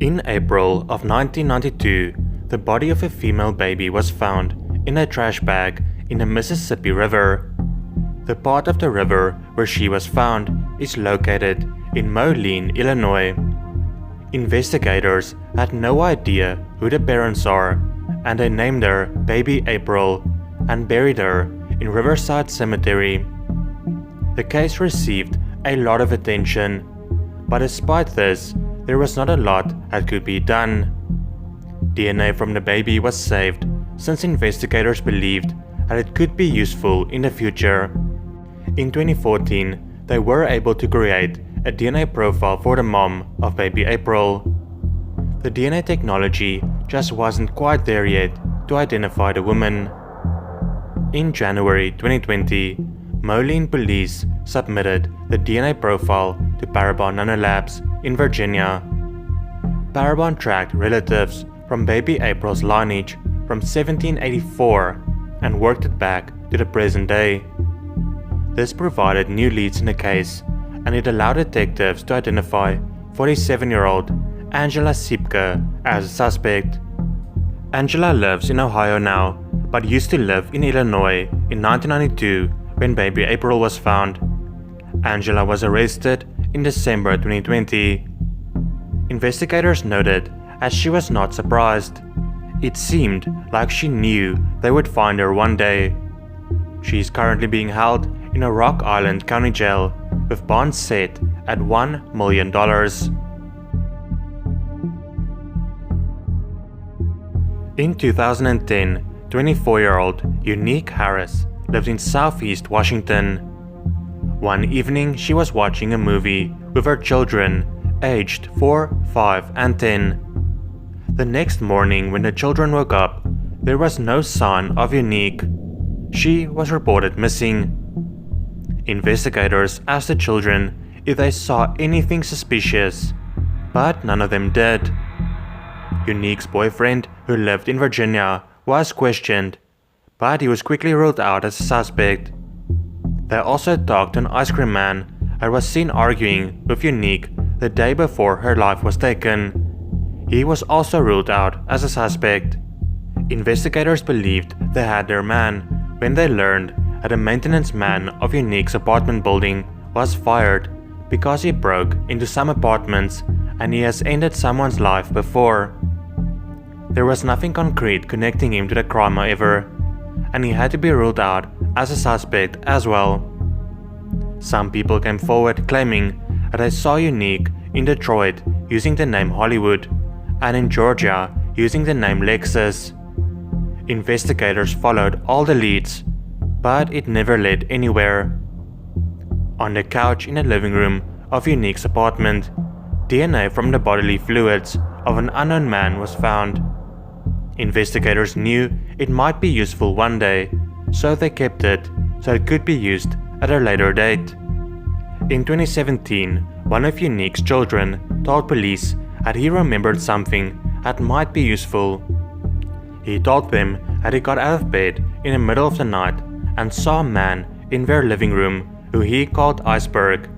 In April of 1992, the body of a female baby was found in a trash bag in the Mississippi River. The part of the river where she was found is located in Moline, Illinois. Investigators had no idea who the parents are, and they named her Baby April and buried her in Riverside Cemetery. The case received a lot of attention, but despite this, there was not a lot that could be done. DNA from the baby was saved since investigators believed that it could be useful in the future. In 2014, they were able to create a DNA profile for the mom of baby April. The DNA technology just wasn't quite there yet to identify the woman. In January 2020, Moline police submitted the DNA profile to Parabon Nanolabs in Virginia. Parabon tracked relatives from baby April's lineage from 1784 and worked it back to the present day. This provided new leads in the case, and it allowed detectives to identify 47-year-old Angela Sipke as a suspect. Angela lives in Ohio now, but used to live in Illinois in 1992 when baby April was found. Angela was arrested in December 2020. Investigators noted as she was not surprised. It seemed like she knew they would find her one day. She is currently being held in a Rock Island County Jail with bond set at $1 million. In 2010, 24-year-old Unique Harris lived in Southeast Washington. One evening, she was watching a movie with her children, aged 4, 5, and 10. The next morning, when the children woke up, there was no sign of Unique. She was reported missing. Investigators asked the children if they saw anything suspicious, but none of them did. Unique's boyfriend, who lived in Virginia, was questioned, but he was quickly ruled out as a suspect. They also talked to an ice cream man and was seen arguing with Unique the day before her life was taken. He was also ruled out as a suspect. Investigators believed they had their man when they learned that a maintenance man of Unique's apartment building was fired because he broke into some apartments and he has ended someone's life before. There was nothing concrete connecting him to the crime, however, and he had to be ruled out as a suspect as well. Some people came forward claiming that they saw Unique in Detroit using the name Hollywood and in Georgia using the name Lexus. Investigators followed all the leads, but it never led anywhere. On the couch in the living room of Unique's apartment, DNA from the bodily fluids of an unknown man was found. Investigators knew it might be useful one day, so they kept it so it could be used at a later date. In 2017, one of Unique's children told police that he remembered something that might be useful. He told them that he got out of bed in the middle of the night and saw a man in their living room who he called Iceberg.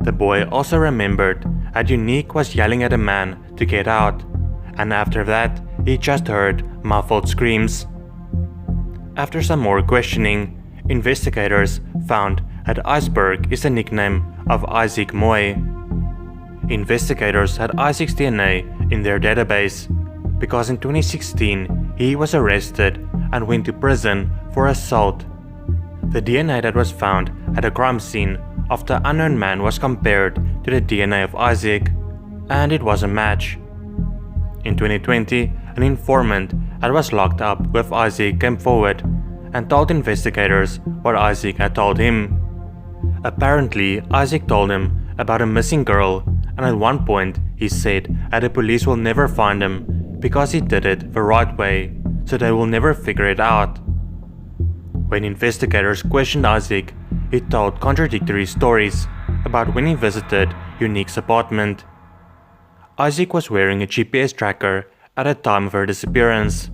The boy also remembered that Unique was yelling at a man to get out, and after that, he just heard muffled screams. After some more questioning, investigators found that Iceberg is the nickname of Isaac Moy. Investigators had Isaac's DNA in their database because in 2016 he was arrested and went to prison for assault. The DNA that was found at the crime scene of the unknown man was compared to the DNA of Isaac, and it was a match. In 2020, an informant that was locked up with Isaac came forward and told investigators what Isaac had told him. Apparently, Isaac told him about a missing girl, and at one point he said that the police will never find him because he did it the right way, so they will never figure it out. When investigators questioned Isaac, he told contradictory stories about when he visited Unique's apartment. Isaac was wearing a GPS tracker at the time of her disappearance.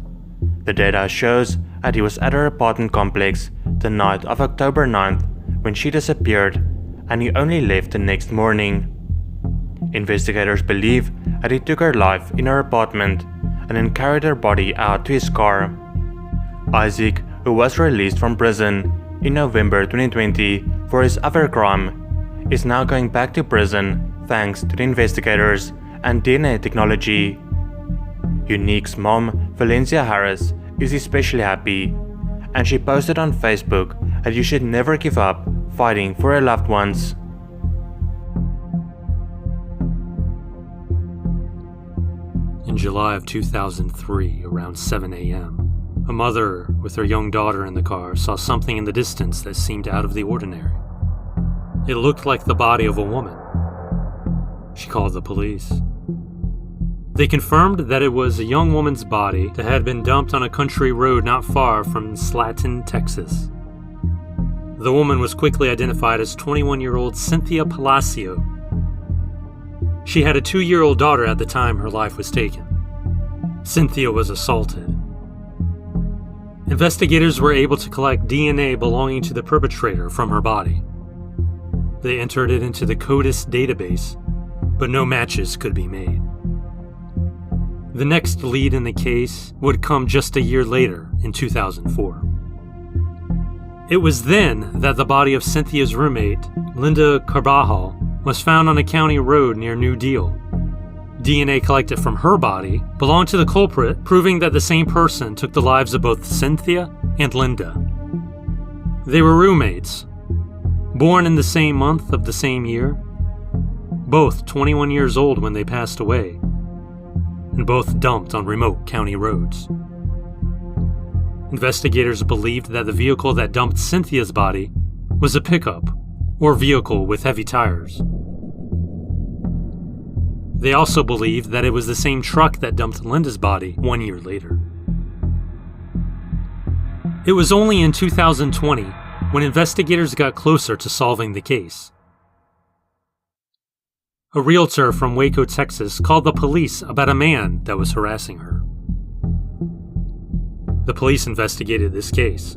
The data shows that he was at her apartment complex the night of October 9th when she disappeared, and he only left the next morning. Investigators believe that he took her life in her apartment and then carried her body out to his car. Isaac, who was released from prison in November 2020 for his other crime, is now going back to prison thanks to the investigators and DNA technology. Unique's mom, Valencia Harris, is especially happy, and she posted on Facebook that you should never give up fighting for your loved ones. In July of 2003, around 7 a.m., a mother with her young daughter in the car saw something in the distance that seemed out of the ordinary. It looked like the body of a woman. She called the police. They confirmed that it was a young woman's body that had been dumped on a country road not far from Slaton, Texas. The woman was quickly identified as 21-year-old Cynthia Palacio. She had a 2-year-old daughter at the time her life was taken. Cynthia was assaulted. Investigators were able to collect DNA belonging to the perpetrator from her body. They entered it into the CODIS database, but no matches could be made. The next lead in the case would come just a year later, in 2004. It was then that the body of Cynthia's roommate, Linda Carbajal, was found on a county road near New Deal. DNA collected from her body belonged to the culprit, proving that the same person took the lives of both Cynthia and Linda. They were roommates, born in the same month of the same year, both 21 years old when they passed away, and both dumped on remote county roads. Investigators believed that the vehicle that dumped Cynthia's body was a pickup or vehicle with heavy tires. They also believed that it was the same truck that dumped Linda's body 1 year later. It was only in 2020 when investigators got closer to solving the case. A realtor from Waco, Texas, called the police about a man that was harassing her. The police investigated this case.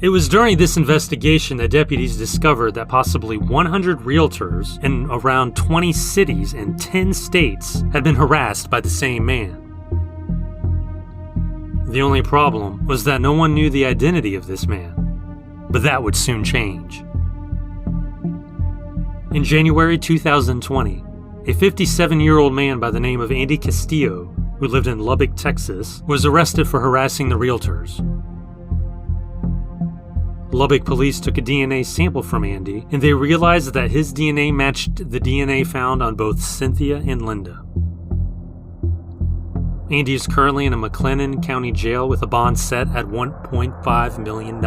It was during this investigation that deputies discovered that possibly 100 realtors in around 20 cities and 10 states had been harassed by the same man. The only problem was that no one knew the identity of this man, but that would soon change. In January 2020, a 57-year-old man by the name of Andy Castillo, who lived in Lubbock, Texas, was arrested for harassing the realtors. Lubbock police took a DNA sample from Andy, and they realized that his DNA matched the DNA found on both Cynthia and Linda. Andy is currently in a McLennan County jail with a bond set at $1.5 million.